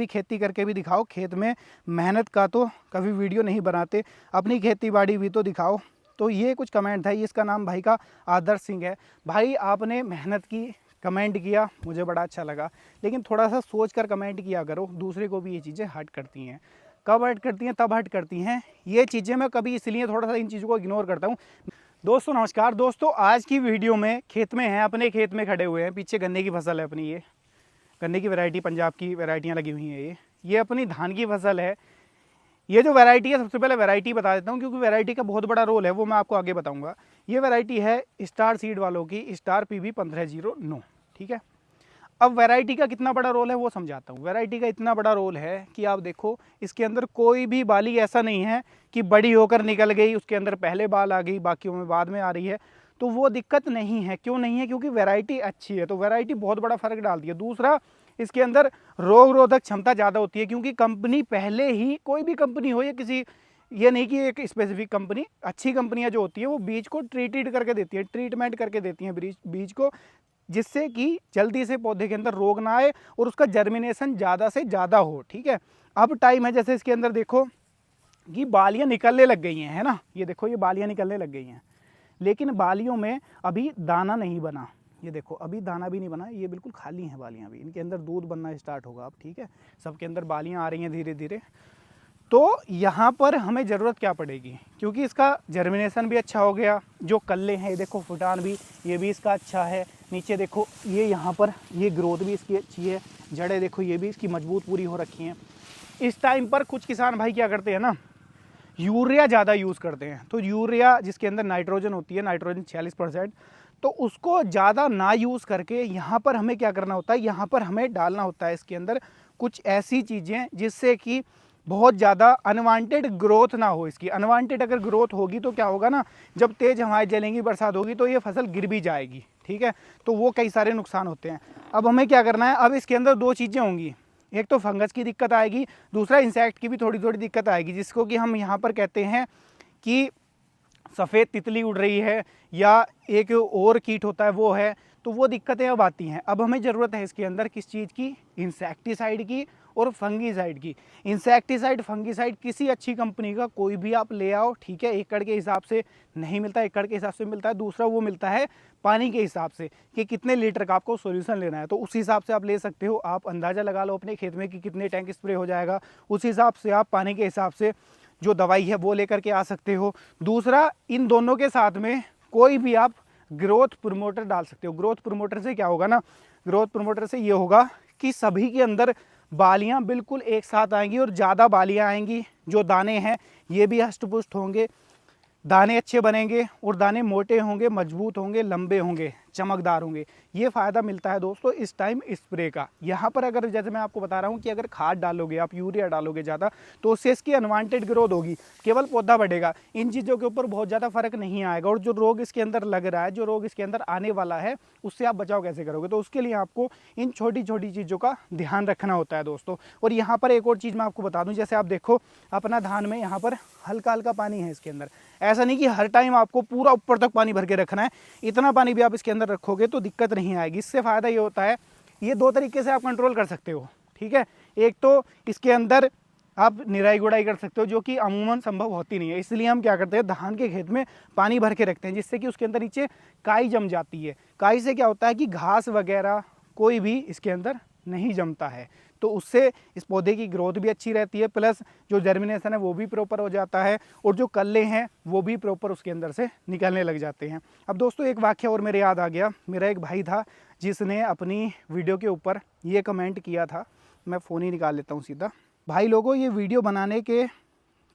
भी खेती करके भी दिखाओ, खेत में मेहनत का तो कभी वीडियो नहीं बनाते, अपनी खेती बाड़ी भी तो दिखाओ। तो ये कुछ कमेंट था, इसका नाम भाई का आदर्श सिंह है। भाई आपने मेहनत की, कमेंट किया, मुझे बड़ा अच्छा लगा, लेकिन थोड़ा सा सोच कर कमेंट किया करो, दूसरे को भी ये चीज़ें हर्ट करती हैं। कब हर्ट करती हैं? तब हर्ट करती हैं ये चीज़ें। मैं कभी इसलिए थोड़ा सा इन चीज़ों को इग्नोर करता हूँ। दोस्तों नमस्कार। दोस्तों आज की वीडियो में खेत में हैं, अपने खेत में खड़े हुए हैं, पीछे गन्ने की फसल है अपनी, ये गन्ने की वैरायटी, पंजाब की वैरायटियाँ लगी हुई हैं। ये अपनी धान की फसल है। ये जो वैरायटी है, सबसे पहले वैरायटी बता देता हूँ क्योंकि वैरायटी का बहुत बड़ा रोल है, वो मैं आपको आगे बताऊँगा। ये वैरायटी है स्टार सीड वालों की, स्टार PB 1509, ठीक है। अब वैरायटी का कितना बड़ा रोल है वो समझाता हूँ। वैरायटी का इतना बड़ा रोल है कि आप देखो, इसके अंदर कोई भी बाली ऐसा नहीं है कि बड़ी होकर निकल गई, उसके अंदर पहले बाल आ गई, बाकियों में बाद में आ रही है, तो वो दिक्कत नहीं है। क्यों नहीं है? क्योंकि वैरायटी अच्छी है, तो वैरायटी बहुत बड़ा फर्क डालती है। दूसरा, इसके अंदर रोग रोधक क्षमता ज़्यादा होती है, क्योंकि कंपनी पहले ही, कोई भी कंपनी हो या किसी, ये नहीं कि एक स्पेसिफिक कंपनी, अच्छी कंपनियां जो होती है वो बीज को ट्रीटेड करके देती है, ट्रीटमेंट करके देती हैं बीज को, जिससे कि जल्दी से पौधे के अंदर रोग ना आए और उसका जर्मिनेशन ज़्यादा से ज़्यादा हो, ठीक है। अब टाइम है, जैसे इसके अंदर देखो कि बालियाँ निकलने लग गई हैं, है ना, ये देखो ये बालियाँ निकलने लग गई हैं, लेकिन बालियों में अभी दाना नहीं बना। ये देखो अभी दाना भी नहीं बना, ये बिल्कुल खाली हैं बालियाँ भी, इनके अंदर दूध बनना स्टार्ट होगा अब, ठीक है। सबके अंदर बालियाँ आ रही हैं धीरे धीरे। तो यहाँ पर हमें ज़रूरत क्या पड़ेगी, क्योंकि इसका जर्मिनेशन भी अच्छा हो गया, जो कल्ले हैं, ये देखो फुटान भी, ये भी इसका अच्छा है। नीचे देखो ये यहाँ पर ये ग्रोथ भी इसकी अच्छी है, जड़ें देखो ये भी इसकी मजबूत पूरी हो रखी हैं। इस टाइम पर कुछ किसान भाई क्या करते हैं ना, यूरिया ज़्यादा यूज़ करते हैं। तो यूरिया जिसके अंदर नाइट्रोजन होती है, नाइट्रोजन 46%, तो उसको ज़्यादा ना यूज़ करके यहाँ पर हमें क्या करना होता है, यहाँ पर हमें डालना होता है इसके अंदर कुछ ऐसी चीज़ें जिससे कि बहुत ज़्यादा अनवांटेड ग्रोथ ना हो इसकी। अनवांटेड अगर ग्रोथ होगी तो क्या होगा ना, जब तेज़ हवाएं चलेंगी, बरसात होगी, तो ये फसल गिर भी जाएगी, ठीक है। तो वो कई सारे नुकसान होते हैं। अब हमें क्या करना है, अब इसके अंदर दो चीज़ें होंगी, एक तो फंगस की दिक्कत आएगी, दूसरा इंसेक्ट की भी थोड़ी थोड़ी दिक्कत आएगी, जिसको कि हम यहाँ पर कहते हैं कि सफ़ेद तितली उड़ रही है, या एक और कीट होता है वो है। तो वो दिक्कतें अब आती हैं। अब हमें ज़रूरत है इसके अंदर किस चीज़ की, इंसेक्टिसाइड की और फंगीसाइड की। इंसेक्टिसाइड, फंगीसाइड किसी अच्छी कंपनी का कोई भी आप ले आओ, ठीक है। एकड़ के हिसाब से नहीं मिलता, एकड़ के हिसाब से मिलता है। दूसरा वो मिलता है पानी के हिसाब से कि कितने लीटर का आपको सॉल्यूशन लेना है, तो उस हिसाब से आप ले सकते हो। आप अंदाज़ा लगा लो अपने खेत में कि कितने टैंक स्प्रे हो जाएगा, उस हिसाब से आप पानी के हिसाब से जो दवाई है वो लेकर के आ सकते हो। दूसरा, इन दोनों के साथ में कोई भी आप ग्रोथ प्रमोटर डाल सकते हो। ग्रोथ प्रमोटर से क्या होगा ना, ग्रोथ प्रमोटर से ये होगा कि सभी के अंदर बालियां बिल्कुल एक साथ आएंगी और ज़्यादा बालियां आएंगी। जो दाने हैं ये भी हष्ट पुष्ट होंगे, दाने अच्छे बनेंगे और दाने मोटे होंगे, मजबूत होंगे, लंबे होंगे, चमकदार होंगे। ये फ़ायदा मिलता है दोस्तों इस टाइम स्प्रे का। यहाँ पर अगर, जैसे मैं आपको बता रहा हूँ कि अगर खाद डालोगे आप, यूरिया डालोगे ज़्यादा, तो उससे इसकी अनवांटेड ग्रोथ होगी, केवल पौधा बढ़ेगा। इन चीज़ों के ऊपर बहुत ज़्यादा फर्क नहीं आएगा। और जो रोग इसके अंदर लग रहा है, जो रोग इसके अंदर आने वाला है, उससे आप बचाव कैसे करोगे, तो उसके लिए आपको इन छोटी छोटी चीज़ों का ध्यान रखना होता है दोस्तों। और यहाँ पर एक और चीज़ मैं आपको बता दूँ, जैसे आप देखो अपना धान में यहाँ पर हल्का हल्का पानी है इसके अंदर। ऐसा नहीं कि हर टाइम आपको पूरा ऊपर तक पानी भर के रखना है, इतना पानी भी आप इसके अंदर रखोगे तो दिक्कत नहीं आएगी। इससे फ़ायदा ये होता है, ये दो तरीके से आप कंट्रोल कर सकते हो, ठीक है। एक तो इसके अंदर आप निराई गुड़ाई कर सकते हो, जो कि अमूमन संभव होती नहीं है। इसलिए हम क्या करते हैं, धान के खेत में पानी भर के रखते हैं, जिससे कि उसके अंदर नीचे काई जम जाती है। काई से क्या होता है कि घास वगैरह कोई भी इसके अंदर नहीं जमता है, तो उससे इस पौधे की ग्रोथ भी अच्छी रहती है, प्लस जो जर्मिनेशन है वो भी प्रॉपर हो जाता है, और जो कल्ले हैं वो भी प्रॉपर उसके अंदर से निकलने लग जाते हैं। अब दोस्तों एक वाक्य और मेरे याद आ गया। मेरा एक भाई था जिसने अपनी वीडियो के ऊपर ये कमेंट किया था, मैं फ़ोन ही निकाल लेता हूँ सीधा। भाई लोगों, ये वीडियो बनाने के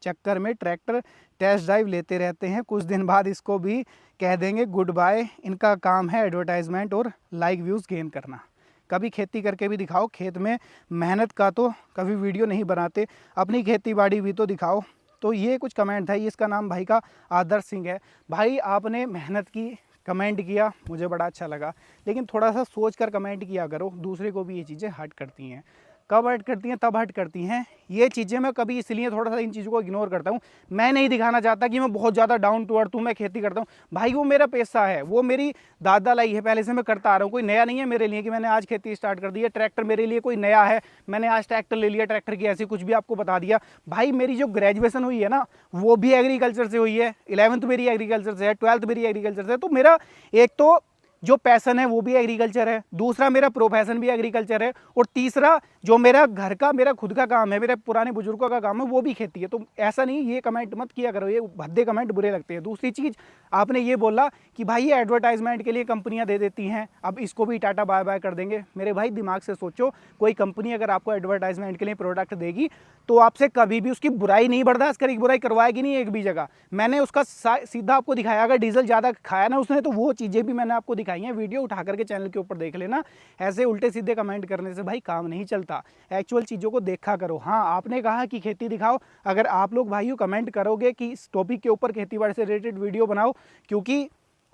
चक्कर में ट्रैक्टर टेस्ट ड्राइव लेते रहते हैं, कुछ दिन बाद इसको भी कह देंगे गुड बाय। इनका काम है एडवर्टाइजमेंट और लाइक व्यूज़ गेन करना। कभी खेती करके भी दिखाओ, खेत में मेहनत का तो कभी वीडियो नहीं बनाते, अपनी खेती बाड़ी भी तो दिखाओ। तो ये कुछ कमेंट था, इसका नाम भाई का आदर्श सिंह है। भाई आपने मेहनत की, कमेंट किया, मुझे बड़ा अच्छा लगा, लेकिन थोड़ा सा सोच कर कमेंट किया करो, दूसरे को भी ये चीज़ें हर्ट करती हैं। कब हर्ट करती हैं? तब हर्ट करती हैं। ये चीज़ें मैं कभी इसलिए थोड़ा सा इन चीज़ों को इग्नोर करता हूँ। मैं नहीं दिखाना चाहता कि मैं बहुत ज़्यादा डाउन टू अर्थ हूँ, मैं खेती करता हूँ। भाई वो मेरा पेशा है, वो मेरी दादा लाई है, पहले से मैं करता आ रहा हूँ। कोई नया नहीं है मेरे लिए कि मैंने आज खेती स्टार्ट कर दी है। ट्रैक्टर मेरे लिए कोई नया है, मैंने आज ट्रैक्टर ले लिया, ट्रैक्टर की ऐसी कुछ भी आपको बता दिया। भाई मेरी जो ग्रेजुएशन हुई है ना, वो भी एग्रीकल्चर से हुई है। 11th मेरी एग्रीकल्चर से है, 12th मेरी एग्रीकल्चर से है। तो मेरा एक तो जो पैशन है वो भी एग्रीकल्चर है, दूसरा मेरा प्रोफेशन भी एग्रीकल्चर है, और तीसरा जो मेरा घर का, मेरा खुद का काम है, मेरे पुराने बुजुर्गों का काम है, वो भी खेती है। तो ऐसा नहीं, ये कमेंट मत किया करो, ये भद्दे कमेंट बुरे लगते हैं। दूसरी चीज़, आपने ये बोला कि भाई ये एडवर्टाइजमेंट के लिए कंपनियां दे देती हैं, अब इसको भी टाटा बाय बाय कर देंगे। मेरे भाई दिमाग से सोचो, कोई कंपनी अगर आपको एडवर्टाइजमेंट के लिए प्रोडक्ट देगी तो आपसे कभी भी उसकी बुराई नहीं बर्दाश्त करेगी, बुराई करवाएगी नहीं एक भी जगह। मैंने उसका सीधा आपको दिखाया, अगर डीजल ज़्यादा खाया ना उसने तो वो चीज़ें भी मैंने आपको दिखाई हैं, वीडियो उठा करके चैनल के ऊपर देख लेना। ऐसे उल्टे सीधे कमेंट करने से भाई काम नहीं चलता, एक्चुअल चीज़ों को देखा करो। हाँ, आपने कहा कि खेती दिखाओ, अगर आप लोग भाइयों कमेंट करोगे कि इस टॉपिक के ऊपर खेती बाड़ी से रिलेटेड वीडियो बनाओ, क्योंकि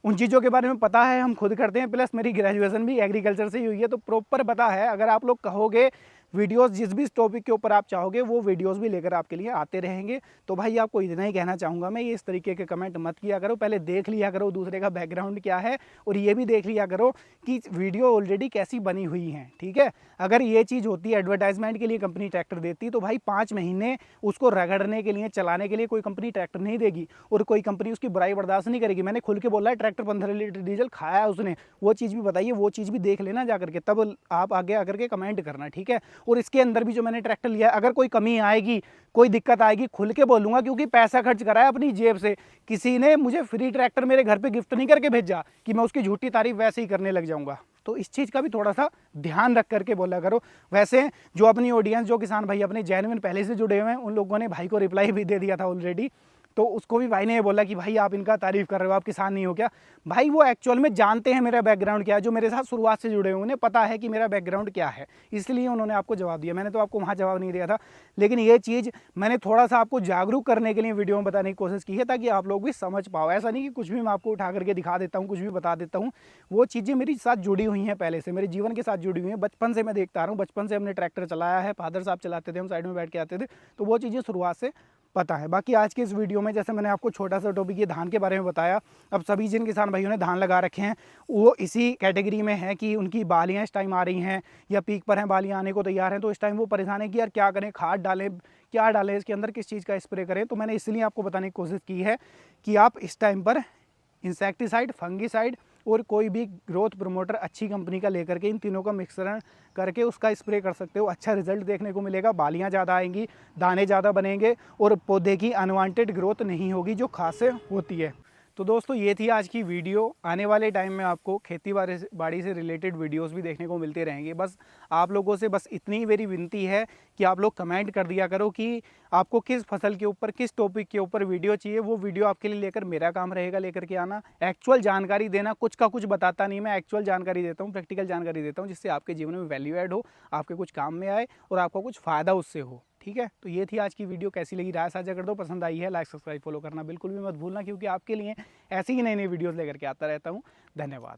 उन चीज़ों के बारे में पता है, हम खुद करते हैं, प्लस मेरी ग्रेजुएशन भी एग्रीकल्चर से ही हुई है, तो प्रॉपर पता है। अगर आप लोग कहोगे वीडियोस जिस भी टॉपिक के ऊपर आप चाहोगे वो वीडियोस भी लेकर आपके लिए आते रहेंगे। तो भाई आपको इतना ही कहना चाहूँगा मैं, ये इस तरीके के कमेंट मत किया करो, पहले देख लिया करो दूसरे का बैकग्राउंड क्या है, और ये भी देख लिया करो कि वीडियो ऑलरेडी कैसी बनी हुई है, ठीक है। अगर ये चीज़ होती है, एडवर्टाइजमेंट के लिए कंपनी ट्रैक्टर देती, तो भाई 5 महीने उसको रगड़ने के लिए, चलाने के लिए कोई कंपनी ट्रैक्टर नहीं देगी, और कोई कंपनी उसकी बुराई बर्दाश्त नहीं करेगी। मैंने खुल के बोला है, ट्रैक्टर 15 लीटर डीजल खाया उसने, वो चीज़ भी बताइए, वो चीज़ भी देख लेना जा करके, तब आप आगे आकर के कमेंट करना, ठीक है। और इसके अंदर भी जो मैंने ट्रैक्टर लिया है, अगर कोई कमी आएगी, कोई दिक्कत आएगी, खुल के बोलूंगा, क्योंकि पैसा खर्च करा है अपनी जेब से। किसी ने मुझे फ्री ट्रैक्टर मेरे घर पे गिफ्ट नहीं करके भेजा कि मैं उसकी झूठी तारीफ वैसे ही करने लग जाऊंगा। तो इस चीज़ का भी थोड़ा सा ध्यान रख करके बोला करो। वैसे जो अपनी ऑडियंस, जो किसान भाई अपने जेन्युइन पहले से जुड़े हुए हैं, उन लोगों ने भाई को रिप्लाई भी दे दिया था ऑलरेडी। तो उसको भी भाई ने ये बोला कि भाई आप इनका तारीफ़ कर रहे हो, आप किसान नहीं हो क्या? भाई वो एक्चुअल में जानते हैं मेरा बैकग्राउंड क्या है, जो मेरे साथ शुरुआत से जुड़े हुए, उन्हें पता है कि मेरा बैकग्राउंड क्या है, इसलिए उन्होंने आपको जवाब दिया। मैंने तो आपको वहाँ जवाब नहीं दिया था, लेकिन ये चीज़ मैंने थोड़ा सा आपको जागरूक करने के लिए वीडियो में बताने की कोशिश की है, ताकि आप लोग भी समझ पाओ। ऐसा नहीं कि कुछ भी मैं आपको उठा करके दिखा देता हूँ, कुछ भी बता देता हूँ। वो चीज़ें मेरे साथ जुड़ी हुई हैं, पहले से मेरे जीवन के साथ जुड़ी हुई हैं। बचपन से मैं देखता आ रहा हूँ, बचपन से हमने ट्रैक्टर चलाया है, फादर साहब चलाते थे, हम साइड में बैठ के आते थे, तो वो चीज़ें शुरुआत से पता है। बाकी आज के इस वीडियो में जैसे मैंने आपको छोटा सा टॉपिक ये धान के बारे में बताया, अब सभी जिन किसान भाइयों ने धान लगा रखे हैं वो इसी कैटेगरी में है कि उनकी बालियाँ इस टाइम आ रही हैं या पीक पर हैं, बालियाँ आने को तैयार हैं, तो इस टाइम वो परेशान है कि यार क्या करें, खाद डालें, क्या डालें, इसके अंदर किस चीज़ का स्प्रे करें। तो मैंने इसलिए आपको बताने की कोशिश की है कि आप इस टाइम पर इंसेक्टिसाइड, फंगीसाइड और कोई भी ग्रोथ प्रमोटर अच्छी कंपनी का लेकर के इन तीनों का मिश्रण करके उसका स्प्रे कर सकते हो। अच्छा रिजल्ट देखने को मिलेगा, बालियाँ ज़्यादा आएंगी, दाने ज़्यादा बनेंगे और पौधे की अनवांटेड ग्रोथ नहीं होगी जो खास से होती है। तो दोस्तों ये थी आज की वीडियो। आने वाले टाइम में आपको खेती बाड़ी से रिलेटेड वीडियोस भी देखने को मिलते रहेंगे। बस आप लोगों से बस इतनी मेरी विनती है कि आप लोग कमेंट कर दिया करो कि आपको किस फसल के ऊपर, किस टॉपिक के ऊपर वीडियो चाहिए। वो वीडियो आपके लिए लेकर मेरा काम रहेगा लेकर के आना, एक्चुअल जानकारी देना। कुछ का कुछ बताता नहीं, मैं एक्चुअल जानकारी देता हूँ, प्रैक्टिकल जानकारी देता हूँ, जिससे आपके जीवन में वैल्यू ऐड हो, आपके कुछ काम में आए और आपका कुछ फ़ायदा उससे हो, ठीक है। तो ये थी आज की वीडियो। कैसी लगी राय साझा कर दो, पसंद आई है लाइक सब्सक्राइब फॉलो करना बिल्कुल भी मत भूलना, क्योंकि आपके लिए ऐसी ही नई नई वीडियोस लेकर के आता रहता हूँ। धन्यवाद।